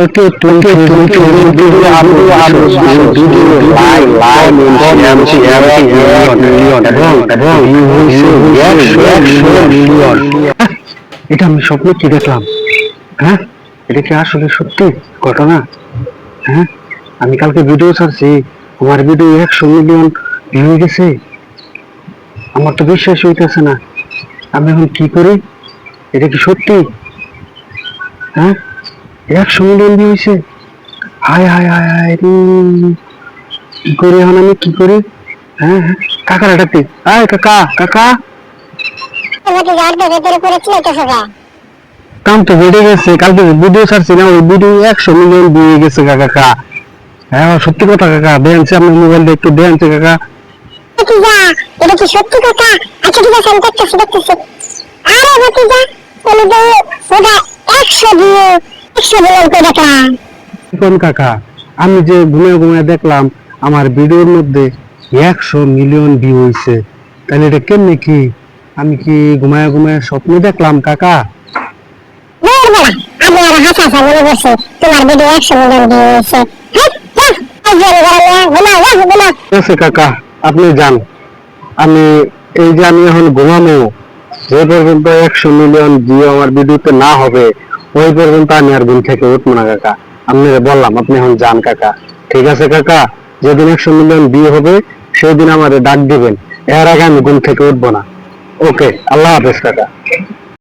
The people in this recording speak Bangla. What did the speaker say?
ওকে তুমি ভিডিও মিলিয়ন। এটা আমি স্বপ্ন কি দেখলাম? হ্যাঁ, এটা কি আসলে সত্যি ঘটনা? হ্যাঁ, আমি কালকে ভিডিও ছাড়ছি, আমার ভিডিও 100 মিলিয়ন ভিউ গেছে। আমার তো বিশ্বাস হইতেছে না। আমি এখন কি করি? এটা কি সত্যি? হ্যাঁ, 100 মিলিয়ন ভিউ হয়েছে। হায় হায় হায় হায় রে, কি করি এখন আমি, কি করি? হ্যাঁ হ্যাঁ, কাকার ডাকতে। আয় কাকা, কাকা। কাম তো বেড়ে গেছে, কালকে ভিডিও ছাড়ছি না, ওই ভিডিও 100 মিলিয়ন দিয়ে গেছে কাকা। হ্যাঁ সত্যি কথা কাকা, দেনছে আপনার মোবাইলটা একটু দেনছে কাকা। এটা কি সত্যি কথা? আচ্ছা ঠিক আছে, আমি দেখতেছি। আরে ভাতিজা, ওটা 100 দিয়ে 100 মিলিয়ন করে দেখলাম। কোন কাকা? আমি যে ঘুমিয়ে ঘুমিয়ে দেখলাম আমার ভিডিওর মধ্যে 100 মিলিয়ন ভিউ হয়েছে, তাহলে এটা কেমনে কি? আমি কি ঘুমায় ঘুমায় স্বপ্ন দেখলাম কাকা? আমি আর হাসা মনে করছি তোমার ভিডিও 100 মিলিয়ন ভিউ হয়েছে। ঠিক আছে কাকা, আপনি যান। আমি এই যে আমি এখন ঘুমাবো, যে পর্যন্ত 100 মিলিয়ন ভিউ আমার ভিডিওতে না হবে ওই পর্যন্ত আমি আর ঘুম থেকে উঠবো না কাকা। আমি বললাম আপনি এখন যান কাকা। ঠিক আছে কাকা, যেদিন 100 মিলিয়ন ভিউ হবে সেদিন আমাদের ডাক দিবেন, এর আগে আমি ঘুম থেকে উঠবো না। ওকে, আল্লাহ হাফেজ কাকা।